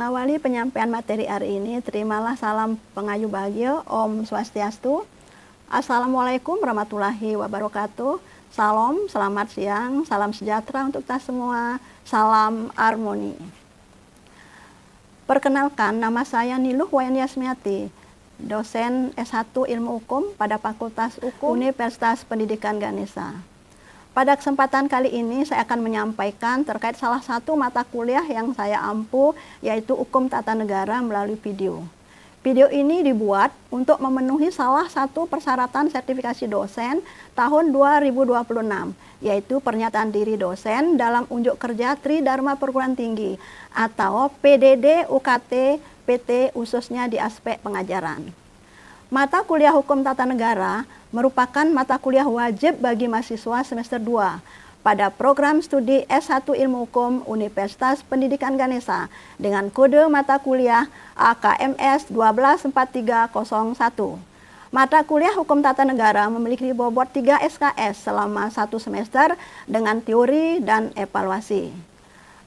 Mengawali penyampaian materi hari ini, terimalah salam pengayu bahagia, Om Swastiastu. Assalamualaikum warahmatullahi wabarakatuh. Salam, selamat siang, salam sejahtera untuk kita semua, salam harmoni. Perkenalkan, nama saya Niluh Wayani Yasmiati, dosen S1 Ilmu Hukum pada Fakultas Hukum Universitas Pendidikan Ganesha. Pada kesempatan kali ini saya akan menyampaikan terkait salah satu mata kuliah yang saya ampu, yaitu Hukum Tata Negara melalui video. Video ini dibuat untuk memenuhi salah satu persyaratan sertifikasi dosen tahun 2026, yaitu pernyataan diri dosen dalam unjuk kerja Tridharma Perguruan Tinggi atau PDD UKT PT khususnya di aspek pengajaran. Mata kuliah Hukum Tata Negara merupakan mata kuliah wajib bagi mahasiswa semester 2 pada program studi S1 Ilmu Hukum Universitas Pendidikan Ganesha dengan kode mata kuliah AKMS 124301. Mata kuliah Hukum Tata Negara memiliki bobot 3 SKS selama 1 semester dengan teori dan evaluasi.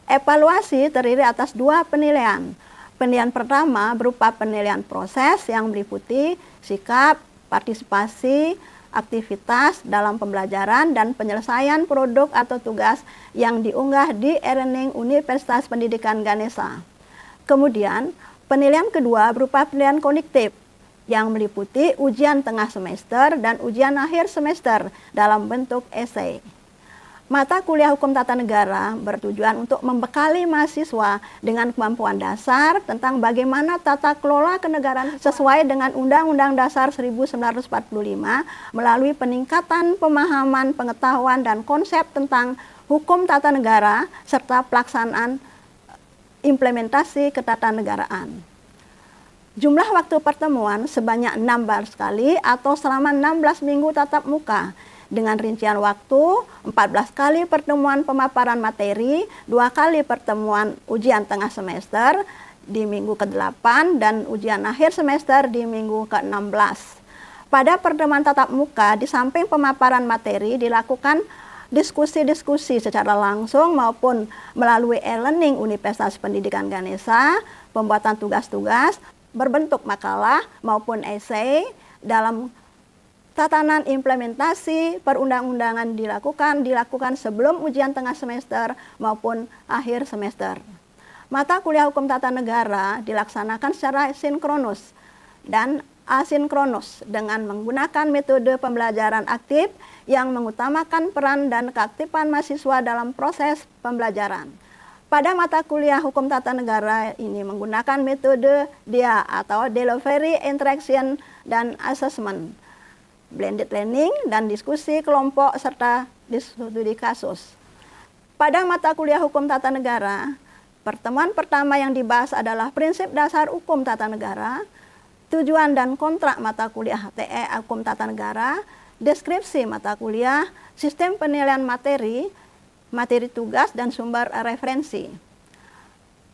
Evaluasi terdiri atas 2 penilaian. Penilaian pertama berupa penilaian proses yang meliputi sikap, partisipasi, aktivitas dalam pembelajaran dan penyelesaian produk atau tugas yang diunggah di e-learning Universitas Pendidikan Ganesha. Kemudian, penilaian kedua berupa penilaian kognitif yang meliputi ujian tengah semester dan ujian akhir semester dalam bentuk esai. Mata kuliah Hukum Tata Negara bertujuan untuk membekali mahasiswa dengan kemampuan dasar tentang bagaimana tata kelola kenegaraan sesuai dengan Undang-Undang Dasar 1945 melalui peningkatan pemahaman, pengetahuan, dan konsep tentang hukum tata negara serta pelaksanaan implementasi ketatanegaraan. Jumlah waktu pertemuan sebanyak 16 kali atau selama 16 minggu tatap muka, dengan rincian waktu 14 kali pertemuan pemaparan materi, 2 kali pertemuan ujian tengah semester di minggu ke-8 dan ujian akhir semester di minggu ke-16. Pada pertemuan tatap muka, di samping pemaparan materi dilakukan diskusi-diskusi secara langsung maupun melalui e-learning Universitas Pendidikan Ganesha, pembuatan tugas-tugas berbentuk makalah maupun esai dalam tatanan implementasi perundang-undangan dilakukan sebelum ujian tengah semester maupun akhir semester. Mata kuliah Hukum Tata Negara dilaksanakan secara sinkronus dan asinkronus dengan menggunakan metode pembelajaran aktif yang mengutamakan peran dan keaktifan mahasiswa dalam proses pembelajaran. Pada mata kuliah Hukum Tata Negara ini menggunakan metode DIA atau Delivery, Interaction, dan Assessment, blended learning, dan diskusi kelompok serta studi kasus. Pada mata kuliah Hukum Tata Negara, pertemuan pertama yang dibahas adalah prinsip dasar hukum tata negara, tujuan dan kontrak mata kuliah TE Hukum Tata Negara, deskripsi mata kuliah, sistem penilaian materi, materi tugas, dan sumber referensi.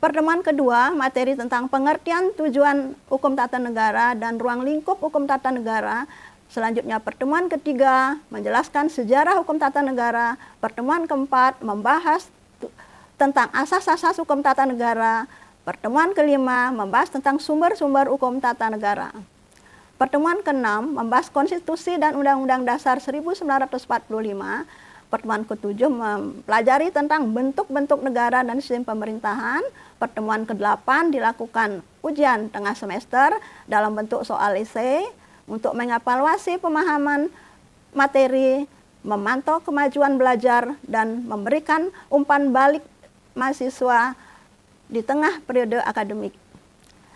Pertemuan kedua, materi tentang pengertian tujuan hukum tata negara dan ruang lingkup hukum tata negara. Selanjutnya pertemuan ketiga menjelaskan sejarah hukum tata negara. Pertemuan keempat membahas tentang asas-asas hukum tata negara. Pertemuan kelima membahas tentang sumber-sumber hukum tata negara. Pertemuan keenam membahas konstitusi dan Undang-Undang Dasar 1945. Pertemuan ketujuh mempelajari tentang bentuk-bentuk negara dan sistem pemerintahan. Pertemuan ke-8 dilakukan ujian tengah semester dalam bentuk soal esai untuk mengevaluasi pemahaman materi, memantau kemajuan belajar, dan memberikan umpan balik mahasiswa di tengah periode akademik.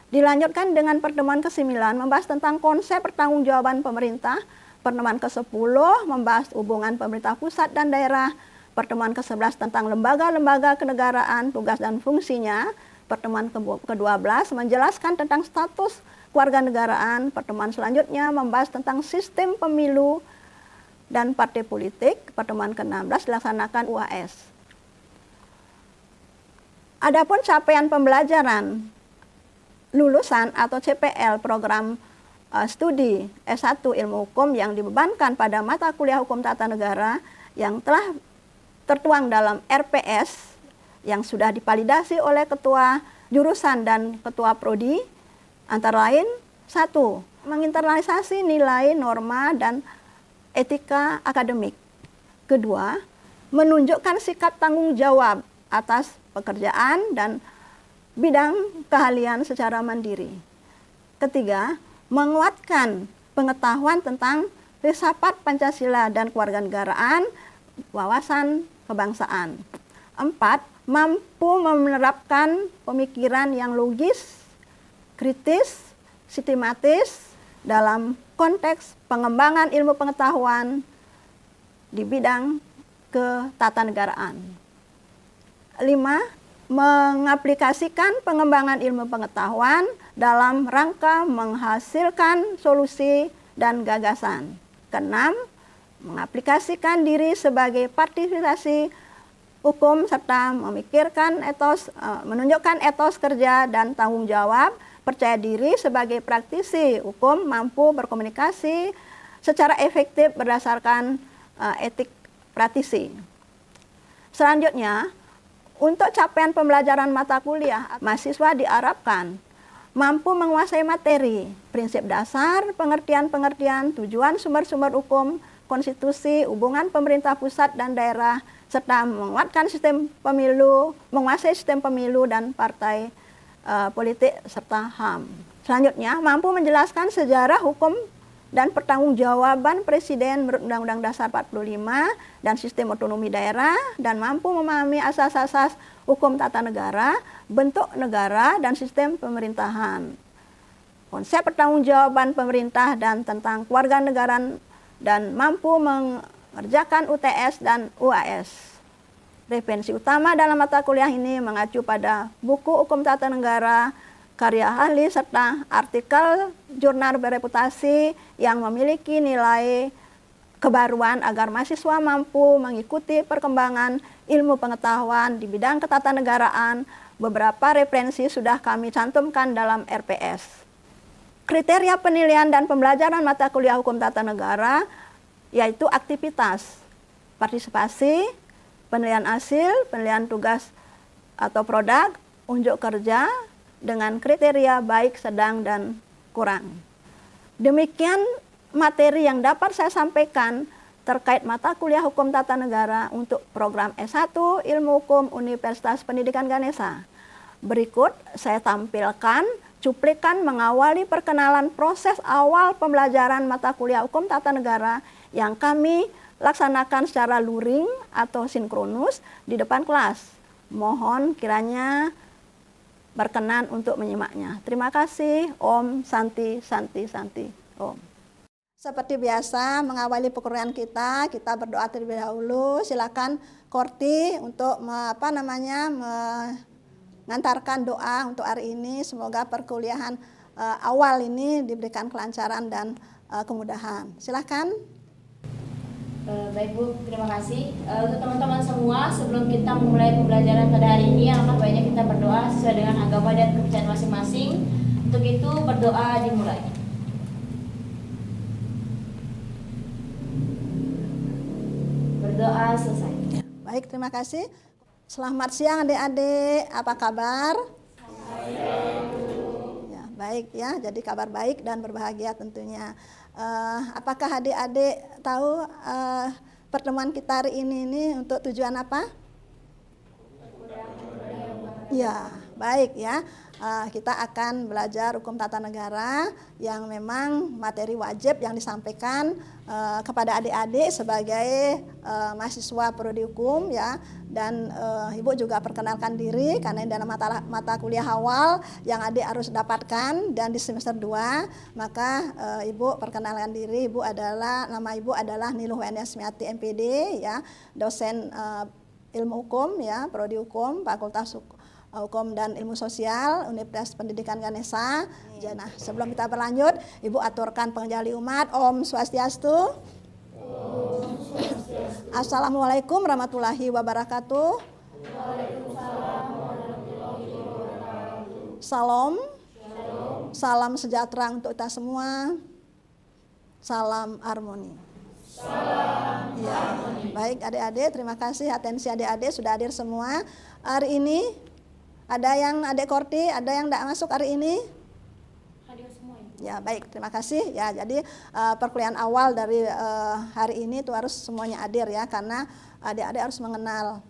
Dilanjutkan dengan pertemuan ke-9 membahas tentang konsep pertanggungjawaban pemerintah. Pertemuan ke-10 membahas hubungan pemerintah pusat dan daerah. Pertemuan ke-11 tentang lembaga-lembaga kenegaraan, tugas dan fungsinya. Pertemuan ke-12 menjelaskan tentang status kewarganegaraan. Pertemuan selanjutnya membahas tentang sistem pemilu dan partai politik. Pertemuan ke-16 dilaksanakan UAS. Adapun capaian pembelajaran lulusan atau CPL program studi S1 Ilmu Hukum yang dibebankan pada mata kuliah Hukum Tata Negara yang telah tertuang dalam RPS yang sudah divalidasi oleh Ketua jurusan dan ketua prodi antara lain: 1. Menginternalisasi nilai, norma, dan etika akademik. Kedua, menunjukkan sikap tanggung jawab atas pekerjaan dan bidang keahlian secara mandiri. Ketiga, menguatkan pengetahuan tentang filsafat Pancasila dan kewarganegaraan, wawasan kebangsaan. 4. Mampu menerapkan pemikiran yang logis, kritis, sistematis dalam konteks pengembangan ilmu pengetahuan di bidang ketatanegaraan. 5. Mengaplikasikan pengembangan ilmu pengetahuan dalam rangka menghasilkan solusi dan gagasan. 6. Mengaplikasikan diri sebagai partisipasi hukum serta menunjukkan etos kerja dan tanggung jawab, percaya diri sebagai praktisi hukum, mampu berkomunikasi secara efektif berdasarkan etik praktisi. Selanjutnya, untuk capaian pembelajaran mata kuliah, mahasiswa diharapkan mampu menguasai materi, prinsip dasar, pengertian-pengertian, tujuan sumber-sumber hukum, konstitusi, hubungan pemerintah pusat dan daerah, serta menguatkan sistem pemilu, menguasai sistem pemilu dan partai politik serta HAM. Selanjutnya, mampu menjelaskan sejarah hukum dan pertanggungjawaban Presiden menurut Undang-Undang Dasar 45 dan sistem otonomi daerah, dan mampu memahami asas-asas hukum tata negara, bentuk negara, dan sistem pemerintahan. Konsep pertanggungjawaban pemerintah dan tentang kewarganegaraan, dan mampu mengerjakan UTS dan UAS. Referensi utama dalam mata kuliah ini mengacu pada buku Hukum Tata Negara, karya ahli, serta artikel jurnal bereputasi yang memiliki nilai kebaruan agar mahasiswa mampu mengikuti perkembangan ilmu pengetahuan di bidang ketatanegaraan. Beberapa referensi sudah kami cantumkan dalam RPS. Kriteria penilaian dan pembelajaran mata kuliah Hukum Tata Negara yaitu aktivitas, partisipasi, penilaian hasil, penilaian tugas atau produk, unjuk kerja, dengan kriteria baik, sedang, dan kurang. Demikian materi yang dapat saya sampaikan terkait mata kuliah Hukum Tata Negara untuk program S1 Ilmu Hukum Universitas Pendidikan Ganesha. Berikut saya tampilkan cuplikan mengawali perkenalan proses awal pembelajaran mata kuliah Hukum Tata Negara yang kami laksanakan secara luring atau sinkronus di depan kelas. Mohon kiranya berkenan untuk menyimaknya. Terima kasih. Om Santi Santi Santi. Om. Seperti biasa mengawali perkuliahan kita berdoa terlebih dahulu. Silakan Korti untuk mengantarkan doa untuk hari ini. Semoga perkuliahan awal ini diberikan kelancaran dan kemudahan. Silakan. Baik Bu, terima kasih. Untuk teman-teman semua, sebelum kita memulai pembelajaran pada hari ini, alangkah baiknya kita berdoa sesuai dengan agama dan kepercayaan masing-masing. Untuk itu berdoa dimulai. Berdoa selesai. Ya, baik, terima kasih. Selamat siang adik-adik, apa kabar? Ya, baik ya, jadi kabar baik dan berbahagia tentunya. Apakah adik-adik tahu pertemuan kita hari ini untuk tujuan apa? Ya, baik ya. Kita akan belajar hukum tata negara yang memang materi wajib yang disampaikan kepada adik-adik sebagai mahasiswa prodi hukum ya. Dan Ibu juga perkenalkan diri karena dalam mata kuliah awal yang adik harus dapatkan dan di semester 2, maka Ibu perkenalkan diri. Nama Ibu adalah Niluh Weniasmiati MPD ya, dosen ilmu hukum ya, prodi hukum, Fakultas Hukum dan Ilmu Sosial Universitas Pendidikan Ganesha. Nah, sebelum kita berlanjut, Ibu aturkan pengjali umat. Om Swastiastu. Om Swastiastu. Assalamualaikum warahmatullahi wabarakatuh. Waalaikumsalam warahmatullahi wabarakatuh. Salam. Salam sejahtera untuk kita semua. Salam harmoni. Salam harmoni. Baik adik-adik, terima kasih atensi adik-adik sudah hadir semua. Hari ini Ada yang Adik Korti, ada yang tidak masuk hari ini? Hadir semua Ibu. Ya baik, terima kasih ya. Jadi perkuliahan awal dari hari ini itu harus semuanya hadir ya, karena adik-adik harus mengenal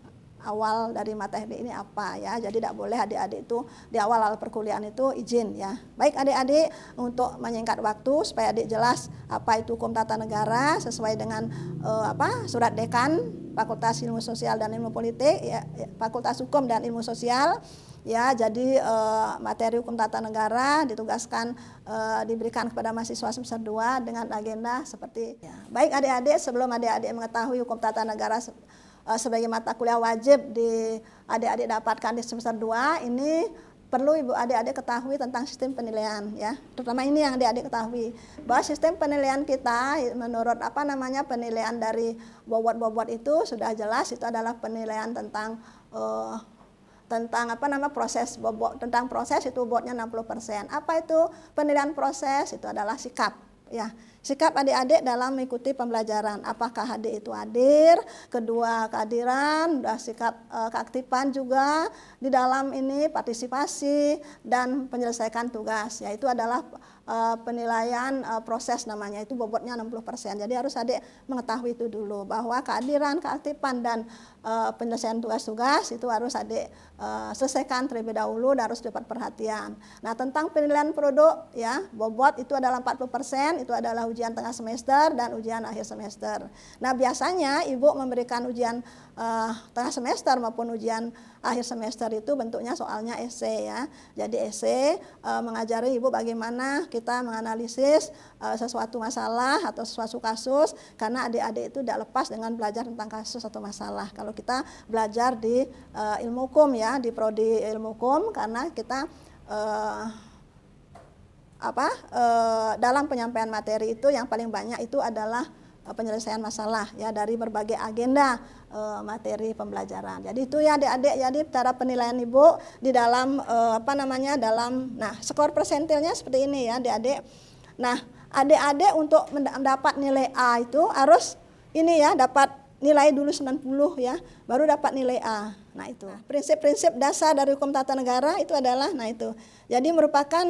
awal dari materi ini apa ya. Jadi tidak boleh adik-adik itu di awal perkuliahan itu izin ya. Baik adik-adik, untuk menyingkat waktu supaya adik jelas apa itu hukum tata negara sesuai dengan surat dekan Fakultas Ilmu Sosial dan Ilmu Politik ya, Fakultas Hukum dan Ilmu Sosial. Ya, jadi materi hukum tata negara ditugaskan diberikan kepada mahasiswa semester 2 dengan agenda seperti ya. Baik adik-adik, sebelum adik-adik mengetahui hukum tata negara sebagai mata kuliah wajib di adik-adik dapatkan di semester 2, ini perlu ibu adik-adik ketahui tentang sistem penilaian ya. Terutama ini yang adik-adik ketahui, bahwa sistem penilaian kita menurut penilaian dari bobot-bobot itu sudah jelas, itu adalah penilaian tentang proses bobot, tentang proses itu bobotnya 60%. Apa itu penilaian proses? Itu adalah sikap ya. Sikap adik-adik dalam mengikuti pembelajaran. Apakah adik itu hadir? Kedua, kehadiran, sikap keaktifan juga di dalam ini, partisipasi dan menyelesaikan tugas. Ya, itu adalah penilaian proses namanya, itu bobotnya 60%. Jadi harus adik mengetahui itu dulu, bahwa kehadiran, keaktifan dan penyelesaian tugas-tugas itu harus adik selesaikan terlebih dahulu dan harus dapat perhatian. Nah, tentang penilaian produk ya, bobot itu adalah 40%, itu adalah ujian tengah semester dan ujian akhir semester. Nah, biasanya ibu memberikan ujian tengah semester maupun ujian akhir semester itu bentuknya soalnya esai ya. Jadi esai mengajari ibu bagaimana kita menganalisis sesuatu masalah atau sesuatu kasus, karena adik-adik itu tidak lepas dengan belajar tentang kasus atau masalah. Kalau kita belajar di ilmu hukum ya, di prodi ilmu hukum, karena kita dalam penyampaian materi itu yang paling banyak itu adalah penyelesaian masalah ya dari berbagai agenda materi pembelajaran. Jadi itu ya adik-adik, jadi cara penilaian ibu di dalam skor persentilnya seperti ini ya adik-adik. Nah, adik-adik untuk mendapat nilai A itu harus ini ya, dapat nilai dulu 90 ya, baru dapat nilai A. Nah itu prinsip-prinsip dasar dari hukum tata negara itu adalah, nah itu jadi merupakan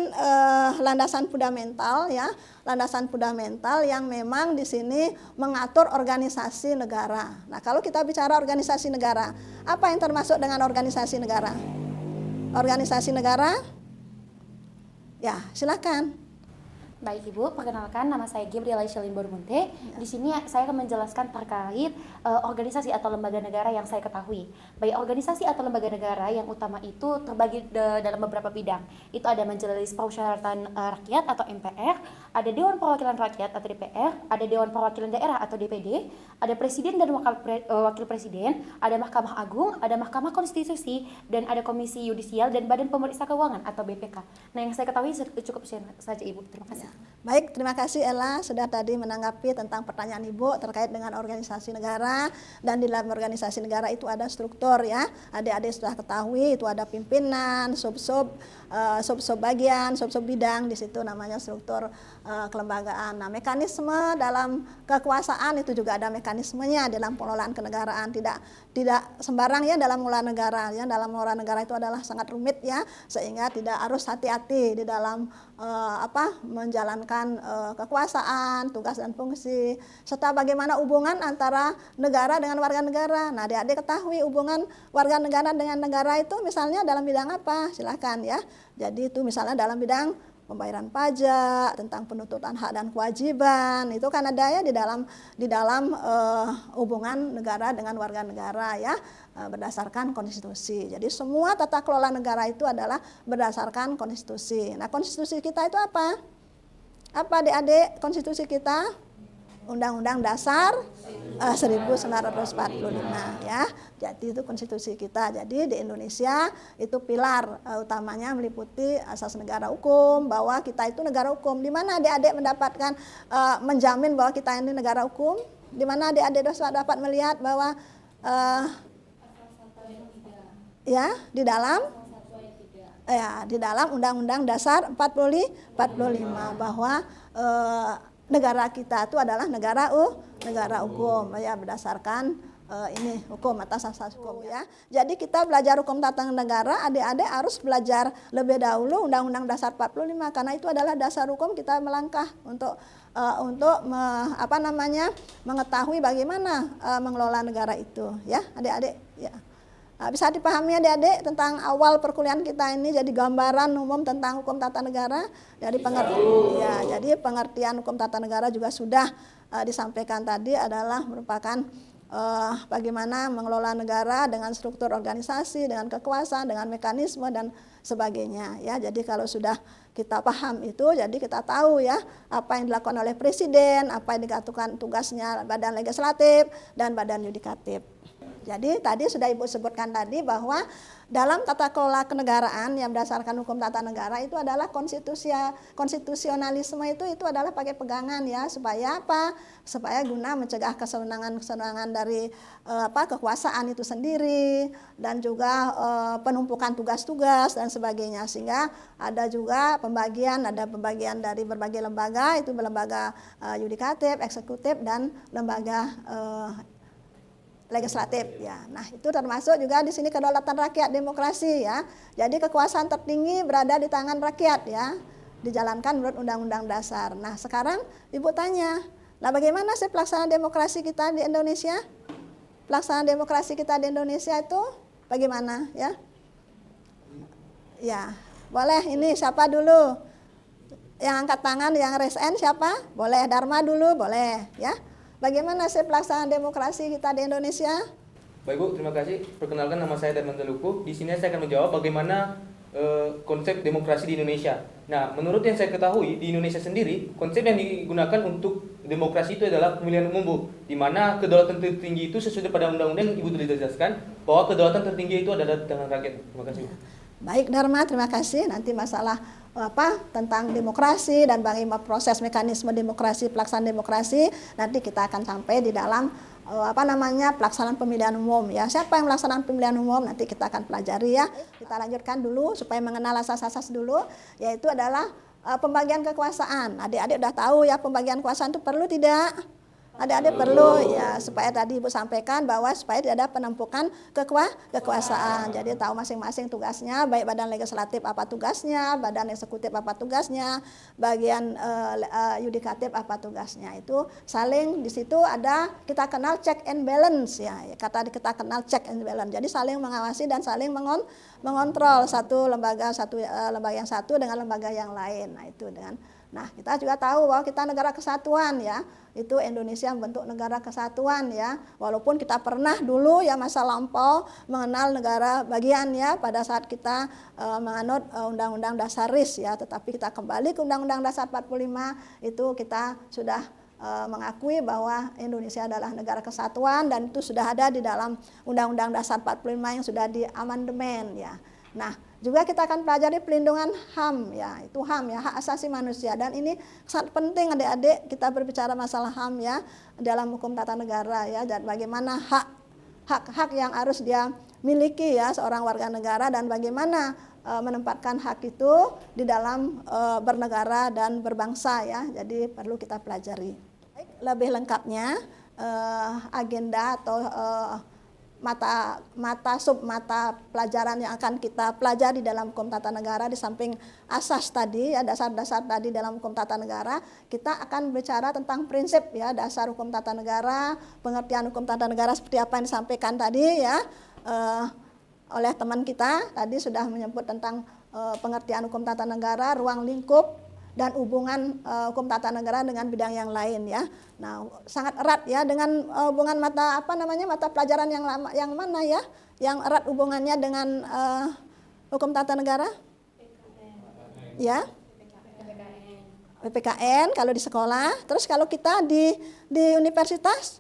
landasan fundamental ya, landasan fundamental yang memang di sini mengatur organisasi negara. Nah, kalau kita bicara organisasi negara, apa yang termasuk dengan organisasi negara? Organisasi negara? Ya, silakan. Baik Ibu, perkenalkan nama saya Gabriela Shelin Bormunte. Di sini saya akan menjelaskan terkait organisasi atau lembaga negara yang saya ketahui. Baik, organisasi atau lembaga negara yang utama itu terbagi dalam beberapa bidang. Itu ada Majelis Permusyawaratan Rakyat atau MPR, ada Dewan Perwakilan Rakyat atau DPR, ada Dewan Perwakilan Daerah atau DPD, ada Presiden dan Wakil Presiden, ada Mahkamah Agung, ada Mahkamah Konstitusi, dan ada Komisi Yudisial dan Badan Pemeriksa Keuangan atau BPK. Nah, yang saya ketahui cukup saja Ibu. Terima kasih. Baik, terima kasih Ella sudah tadi menanggapi tentang pertanyaan Ibu terkait dengan organisasi negara, dan di dalam organisasi negara itu ada struktur ya. Adik-adik sudah ketahui itu ada pimpinan, sub-sub bagian, sub-sub bidang, di situ namanya struktur kelembagaan. Nah, mekanisme dalam kekuasaan itu juga ada mekanismenya dalam pengelolaan kenegaraan, tidak sembarang ya dalam mengelola negara ya. Dalam mengelola negara itu adalah sangat rumit ya, sehingga tidak harus hati-hati di dalam menjalankan kekuasaan, tugas dan fungsi, serta bagaimana hubungan antara negara dengan warga negara. Nah, adik-adik ketahui hubungan warga negara dengan negara itu misalnya dalam bidang apa? Silakan ya. Jadi itu misalnya dalam bidang pembayaran pajak, tentang penuntutan hak dan kewajiban, itu kan ada ya di dalam hubungan negara dengan warga negara ya, berdasarkan konstitusi. Jadi semua tata kelola negara itu adalah berdasarkan konstitusi. Nah, konstitusi kita itu apa? Apa adik-adik konstitusi kita? Undang-Undang Dasar 1945 ya. Jadi itu konstitusi kita. Jadi di Indonesia itu pilar utamanya meliputi asas negara hukum, bahwa kita itu negara hukum. Di mana adik-adik mendapatkan menjamin bahwa kita ini negara hukum? Di mana adik-adik dapat melihat bahwa di dalam Undang-Undang Dasar 45 bahwa negara kita itu adalah negara hukum ya, berdasarkan ini hukum atas asas hukum ya. Jadi kita belajar hukum tata negara, adik-adik harus belajar lebih dahulu Undang-Undang Dasar 45 karena itu adalah dasar hukum kita melangkah untuk mengetahui bagaimana mengelola negara itu ya, adik-adik ya. Bisa dipahami adik-adik tentang awal perkuliahan kita ini, jadi gambaran umum tentang hukum tata negara dari jadi pengertian hukum tata negara juga sudah disampaikan tadi adalah merupakan bagaimana mengelola negara dengan struktur organisasi, dengan kekuasaan, dengan mekanisme dan sebagainya ya. Jadi kalau sudah kita paham itu, jadi kita tahu ya apa yang dilakukan oleh presiden, apa yang dikatakan tugasnya badan legislatif dan badan yudikatif. Jadi tadi sudah Ibu sebutkan tadi bahwa dalam tata kelola kenegaraan yang berdasarkan hukum tata negara itu adalah konstitusionalisme itu adalah pakai pegangan ya, supaya apa? Supaya guna mencegah kesenangan dari kekuasaan itu sendiri dan juga penumpukan tugas-tugas dan sebagainya, sehingga ada juga pembagian dari berbagai lembaga, itu lembaga yudikatif, eksekutif dan lembaga legislatif ya. Nah, itu termasuk juga di sini kedaulatan rakyat, demokrasi ya. Jadi kekuasaan tertinggi berada di tangan rakyat ya, dijalankan menurut Undang-Undang Dasar. Nah, sekarang Ibu tanya, nah bagaimana sih pelaksanaan demokrasi kita di Indonesia? Pelaksanaan demokrasi kita di Indonesia itu bagaimana ya? Ya, boleh ini siapa dulu? Yang angkat tangan, yang raise hand siapa? Boleh, Dharma dulu, boleh ya. Bagaimana sih pelaksanaan demokrasi kita di Indonesia? Baik Bu, terima kasih. Perkenalkan, nama saya Darman Teluku. Di sini saya akan menjawab bagaimana konsep demokrasi di Indonesia. Nah, menurut yang saya ketahui di Indonesia sendiri, konsep yang digunakan untuk demokrasi itu adalah pemilihan umum Bu, di mana kedaulatan tertinggi itu sesuai pada undang-undang yang Ibu telah jelaskan bahwa kedaulatan tertinggi itu adalah di tangan rakyat. Terima kasih Bu. Baik Dharma, terima kasih. Nanti masalah tentang demokrasi dan bagaimana proses mekanisme demokrasi, pelaksanaan demokrasi nanti kita akan sampai di dalam pelaksanaan pemilihan umum ya. Siapa yang melaksanakan pemilihan umum nanti kita akan pelajari ya. Kita lanjutkan dulu supaya mengenal asas-asas dulu, yaitu adalah pembagian kekuasaan. Adik-adik udah tahu ya pembagian kekuasaan itu perlu tidak? Adik-adik perlu ya, supaya tadi Ibu sampaikan bahwa supaya tidak ada penumpukan kekuasaan. Jadi tahu masing-masing tugasnya, baik badan legislatif apa tugasnya, badan eksekutif apa tugasnya, bagian yudikatif apa tugasnya. Itu saling di situ ada kita kenal check and balance ya. Kata kita kenal check and balance. Jadi saling mengawasi dan saling mengontrol satu lembaga yang satu dengan lembaga yang lain. Nah, kita juga tahu bahwa kita negara kesatuan ya. Itu Indonesia membentuk negara kesatuan ya. Walaupun kita pernah dulu ya masa lampau mengenal negara bagian ya pada saat kita menganut Undang-Undang Dasar RIS ya, tetapi kita kembali ke Undang-Undang Dasar 45 itu kita sudah mengakui bahwa Indonesia adalah negara kesatuan dan itu sudah ada di dalam Undang-Undang Dasar 45 yang sudah diamandemen ya. Nah, juga kita akan pelajari pelindungan HAM ya, itu HAM ya, hak asasi manusia, dan ini sangat penting adik-adik kita berbicara masalah HAM ya dalam hukum tata negara ya, dan bagaimana hak yang harus dia miliki ya seorang warga negara dan bagaimana menempatkan hak itu di dalam bernegara dan berbangsa ya. Jadi perlu kita pelajari. Lebih lengkapnya agenda atau mata pelajaran yang akan kita pelajari dalam hukum tata negara, di samping asas tadi ya, dasar-dasar tadi dalam hukum tata negara, kita akan bicara tentang prinsip ya, dasar hukum tata negara, pengertian hukum tata negara seperti apa yang disampaikan tadi ya oleh teman kita tadi sudah menyebut tentang pengertian hukum tata negara, ruang lingkup dan hubungan hukum tata negara dengan bidang yang lain ya. Nah, sangat erat ya dengan hubungan mata pelajaran yang mana ya? Yang erat hubungannya dengan hukum tata negara? Ya. PPKN kalau di sekolah, terus kalau kita di universitas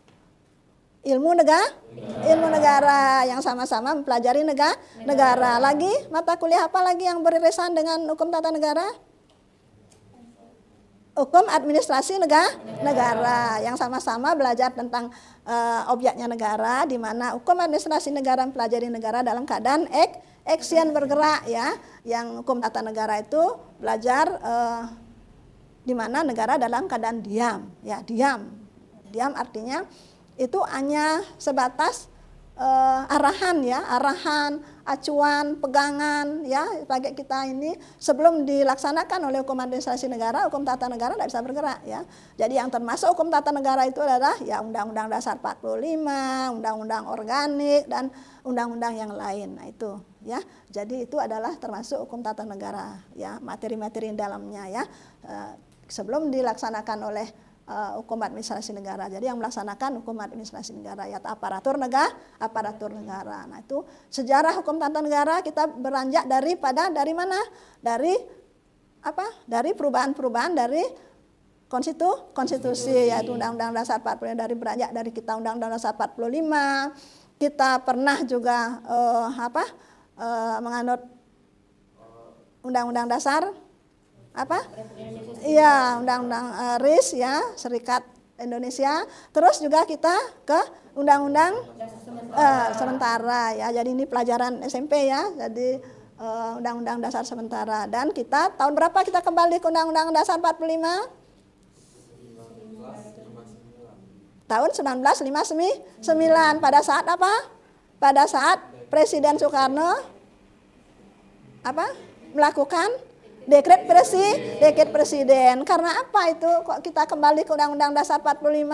ilmu negara yang sama-sama mempelajari negara. Lagi mata kuliah apa lagi yang beririsan dengan hukum tata negara? Hukum administrasi negara yang sama-sama belajar tentang objeknya negara, di mana hukum administrasi negara mempelajari negara dalam keadaan action bergerak ya. Yang hukum tata negara itu belajar di mana negara dalam keadaan diam ya, diam artinya itu hanya sebatas arahan ya, arahan, acuan, pegangan ya bagi kita ini sebelum dilaksanakan oleh hukum administrasi negara, hukum tata negara tidak bisa bergerak ya. Jadi yang termasuk hukum tata negara itu adalah ya Undang-Undang Dasar 45, Undang-Undang Organik dan undang-undang yang lain. Nah itu ya. Jadi itu adalah termasuk hukum tata negara ya, materi-materi dalamnya ya. Sebelum dilaksanakan oleh hukum administrasi negara. Jadi yang melaksanakan hukum administrasi negara ya aparatur negara. Nah, itu sejarah hukum tata negara kita beranjak dari mana? Dari apa? Dari perubahan-perubahan dari konstitusi yaitu Undang-Undang Dasar 45 beranjak dari kita Undang-Undang Dasar 45. Kita pernah juga menganut Undang-Undang Dasar apa? Iya, Undang-Undang RIS ya, Serikat Indonesia. Terus juga kita ke Undang-Undang sementara ya. Jadi ini pelajaran SMP ya. Jadi Undang-Undang Dasar sementara. Dan kita tahun berapa kita kembali ke Undang-Undang Dasar 45? Tahun 1959. Pada saat apa? Pada saat Presiden Soekarno melakukan dekret presiden. Karena apa itu kok kita kembali ke Undang-Undang Dasar 45?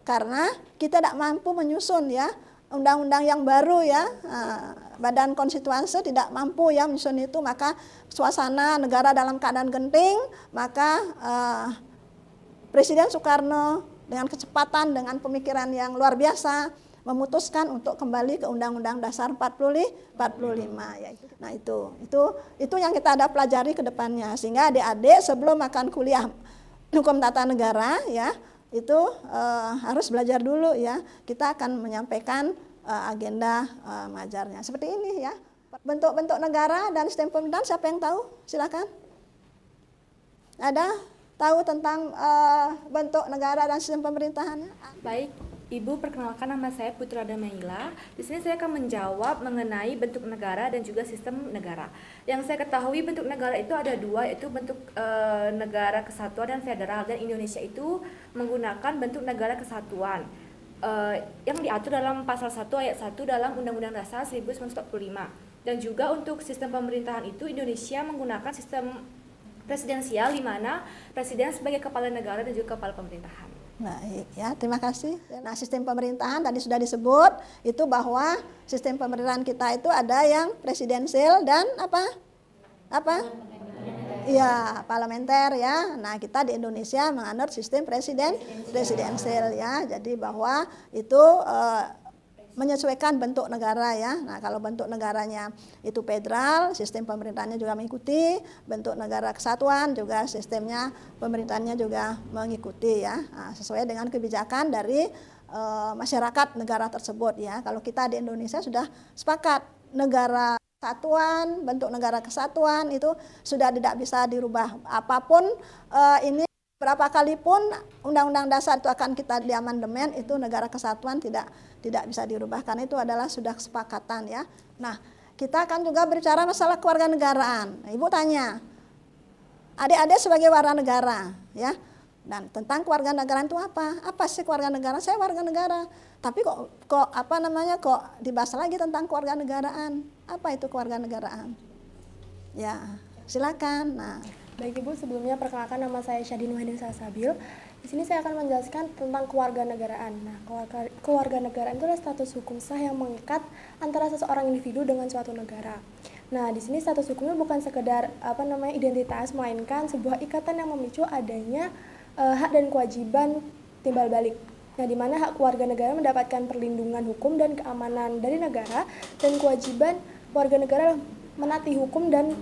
Karena kita tidak mampu menyusun ya undang-undang yang baru ya. Badan Konstitusi tidak mampu ya menyusun itu, maka suasana negara dalam keadaan genting, maka Presiden Soekarno dengan kecepatan, dengan pemikiran yang luar biasa memutuskan untuk kembali ke Undang-Undang Dasar 45 ya. Nah itu yang kita ada pelajari ke depannya, sehingga adik-adik sebelum akan kuliah hukum tata negara ya itu harus belajar dulu ya. Kita akan menyampaikan agenda mengajarnya seperti ini ya. Bentuk-bentuk negara dan sistem pemerintahan siapa yang tahu? Silakan. Ada tahu tentang bentuk negara dan sistem pemerintahannya? Baik, Ibu, perkenalkan nama saya Putra Damaila. Di sini saya akan menjawab mengenai bentuk negara dan juga sistem negara. Yang saya ketahui bentuk negara itu ada dua, yaitu bentuk negara kesatuan dan federal. Dan Indonesia itu menggunakan bentuk negara kesatuan yang diatur dalam pasal 1 ayat 1 dalam Undang-Undang Dasar 1945. Dan juga untuk sistem pemerintahan itu Indonesia menggunakan sistem presidensial, di mana presiden sebagai kepala negara dan juga kepala pemerintahan. Baik ya, terima kasih. Nah, sistem pemerintahan tadi sudah disebut itu bahwa sistem pemerintahan kita itu ada yang presidensial dan apa? Iya, parlementer ya. Nah, kita di Indonesia menganut sistem presidensial ya. Jadi bahwa itu menyesuaikan bentuk negara ya. Nah, kalau bentuk negaranya itu federal, sistem pemerintahnya juga mengikuti. Bentuk negara kesatuan juga sistemnya pemerintahannya juga mengikuti ya. Nah, sesuai dengan kebijakan dari masyarakat negara tersebut ya. Kalau kita di Indonesia sudah sepakat negara kesatuan, bentuk negara kesatuan itu sudah tidak bisa dirubah apapun ini. Berapa kali pun Undang-Undang Dasar itu akan kita diamandemen, itu negara kesatuan tidak bisa dirubah karena itu adalah sudah kesepakatan ya. Nah, kita akan juga berbicara masalah kewarganegaraan. Nah, Ibu tanya, adik-adik sebagai warga negara ya, dan tentang kewarganegaraan itu apa? Apa sih kewarganegaraan? Saya warga negara, tapi kok dibahas lagi tentang kewarganegaraan? Apa itu kewarganegaraan? Ya, silakan. Nah. Baik Ibu, sebelumnya perkenalkan nama saya Syadin Wahidin Salsabil. Di sini saya akan menjelaskan tentang kewarganegaraan. Nah, kewarganegaraan itu adalah status hukum sah yang mengikat antara seseorang individu dengan suatu negara. Nah, di sini status hukumnya bukan sekedar identitas, melainkan sebuah ikatan yang memicu adanya hak dan kewajiban timbal balik. Nah, di mana hak warga negara mendapatkan perlindungan hukum dan keamanan dari negara, dan kewajiban warga negara menaati hukum dan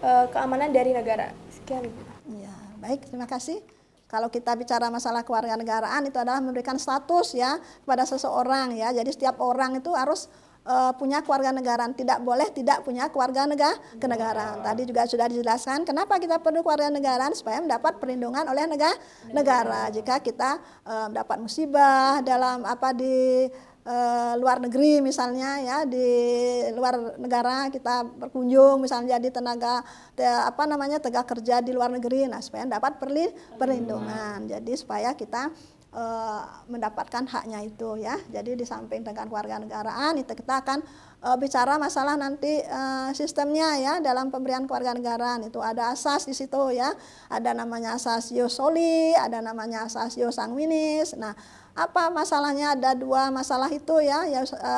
keamanan dari negara. Sekian. Ya, baik, terima kasih. Kalau kita bicara masalah kewarganegaraan itu adalah memberikan status ya kepada seseorang ya. Jadi setiap orang itu harus punya kewarganegaraan, tidak boleh tidak punya kewarganegaraan. Tadi juga sudah dijelaskan kenapa kita perlu kewarganegaraan, supaya mendapat perlindungan oleh negara. Jika kita mendapat musibah dalam di luar negeri misalnya ya, di luar negara kita berkunjung misalnya jadi tenaga kerja di luar negeri, nah supaya dapat perlindungan. Jadi supaya kita mendapatkan haknya itu ya. Jadi di samping dengan kewarganegaraan itu kita akan bicara masalah nanti sistemnya ya dalam pemberian kewarganegaraan itu ada asas di situ ya. Ada namanya asas ius soli, ada namanya asas ius sanguinis. Nah, apa masalahnya? Ada dua masalah itu ya,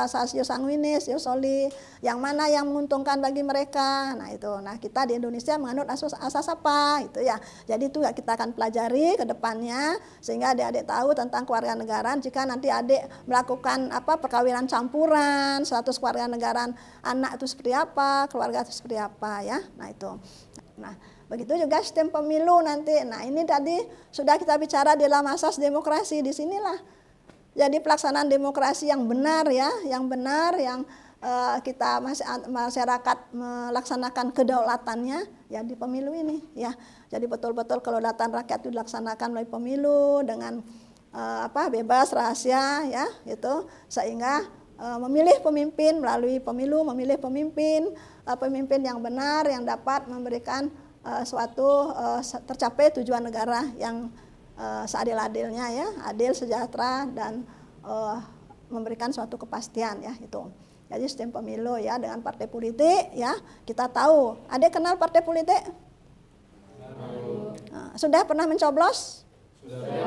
asas ius sanguinis, ius soli, yang mana yang menguntungkan bagi mereka. Nah itu, nah kita di Indonesia menganut asas apa itu ya. Jadi itu kita akan pelajari ke depannya sehingga adik-adik tahu tentang kewarganegaraan. Jika nanti adik melakukan perkawinan campuran, status kewarganegaraan anak itu seperti apa, keluarga itu seperti apa ya. Nah itu. Nah, begitu juga sistem pemilu nanti. Nah, ini tadi sudah kita bicara di dalam asas demokrasi. Di sinilah jadi pelaksanaan demokrasi yang benar ya, yang benar, yang kita masyarakat melaksanakan kedaulatannya ya di pemilu ini ya. Jadi betul-betul kedaulatan rakyat itu dilaksanakan melalui pemilu dengan bebas, rahasia ya, itu sehingga memilih pemimpin melalui pemilu, memilih pemimpin yang benar yang dapat memberikan suatu tercapai tujuan negara yang seadil-adilnya ya, adil, sejahtera dan memberikan suatu kepastian ya itu. Jadi sistem pemilu ya dengan partai politik ya, kita tahu. Adik kenal partai politik? Sudah pernah mencoblos?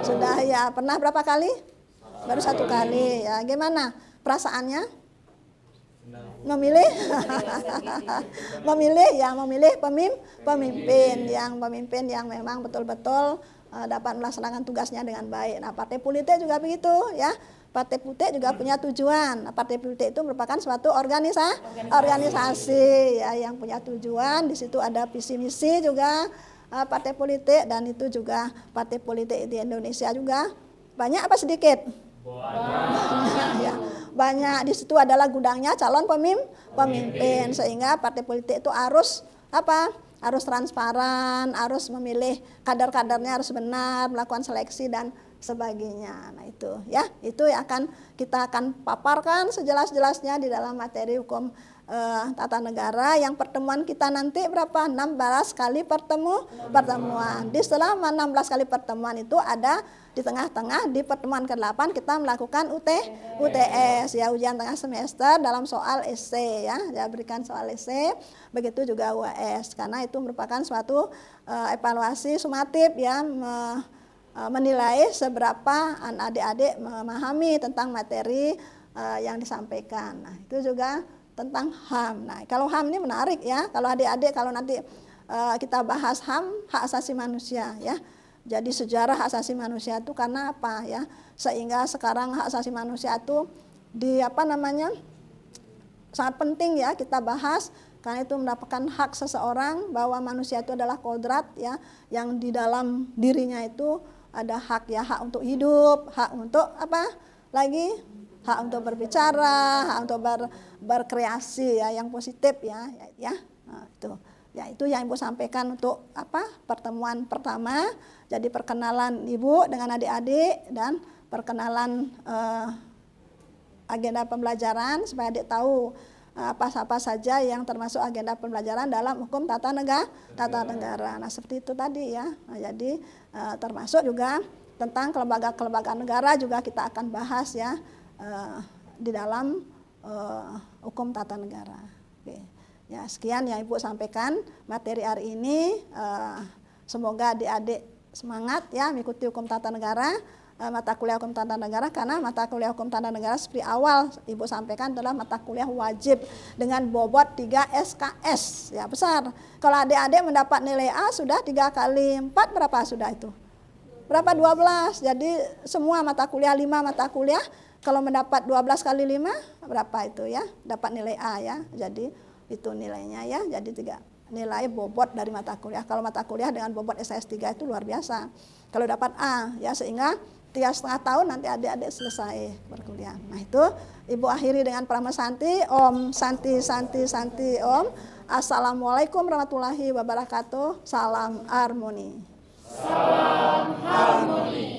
Sudah ya, pernah berapa kali? Baru 1 kali ya. Gimana perasaannya? Memilih pemimpin yang memang betul-betul dapat melaksanakan tugasnya dengan baik. Nah, partai politik juga begitu ya. Partai politik juga punya tujuan. Nah, partai politik itu merupakan suatu organisasi ya yang punya tujuan. Di situ ada visi misi juga partai politik, dan itu juga partai politik di Indonesia juga banyak apa sedikit? Banyak ya. Banyak. Di situ adalah gudangnya calon pemimpin sehingga partai politik itu harus harus transparan, harus memilih kader-kadernya harus benar, melakukan seleksi dan sebagainya. Nah itu ya, itu yang kita akan paparkan sejelas-jelasnya di dalam materi hukum tata negara yang pertemuan kita nanti berapa? 16 kali pertemuan. Di selama 16 kali pertemuan itu ada di tengah-tengah di pertemuan ke-8 kita melakukan UTS ya, ujian tengah semester dalam soal esai ya, berikan soal esai, begitu juga UAS karena itu merupakan suatu evaluasi sumatif ya, menilai seberapa adik-adik memahami tentang materi yang disampaikan. Nah, itu juga tentang HAM. Nah, kalau HAM ini menarik ya, kalau adik-adik kalau nanti kita bahas HAM, hak asasi manusia ya. Jadi sejarah hak asasi manusia itu karena apa ya? Sehingga sekarang hak asasi manusia itu sangat penting ya kita bahas karena itu mendapatkan hak seseorang bahwa manusia itu adalah kodrat ya, yang di dalam dirinya itu ada hak ya, hak untuk hidup, hak untuk hak untuk berbicara, hak untuk berkreasi ya, yang positif ya. Nah, itu yang Ibu sampaikan untuk pertemuan pertama. Jadi perkenalan Ibu dengan adik-adik dan perkenalan agenda pembelajaran supaya adik tahu apa saja yang termasuk agenda pembelajaran dalam hukum tata negara. Nah, seperti itu tadi ya. Nah, jadi termasuk juga tentang kelembagaan negara juga kita akan bahas ya di dalam hukum tata negara. Oke. Ya, sekian yang Ibu sampaikan materi hari ini. Semoga adik-adik semangat ya mengikuti hukum tata negara, mata kuliah hukum tata negara, karena mata kuliah hukum tata negara seperti awal Ibu sampaikan adalah mata kuliah wajib dengan bobot 3 SKS ya, besar. Kalau adik-adik mendapat nilai A sudah 3 kali 4 berapa sudah itu? Berapa? 12. Jadi semua mata kuliah 5 mata kuliah kalau mendapat 12 kali 5 berapa itu ya? Dapat nilai A ya. Jadi itu nilainya ya, jadi 3 nilai bobot dari mata kuliah. Kalau mata kuliah dengan bobot SKS 3 itu luar biasa. Kalau dapat A ya, sehingga 3,5 tahun nanti adik-adik selesai berkuliah. Nah itu Ibu akhiri dengan Prama Santi. Om Santi Santi Santi Om. Assalamualaikum warahmatullahi wabarakatuh. Salam harmoni. Salam harmoni.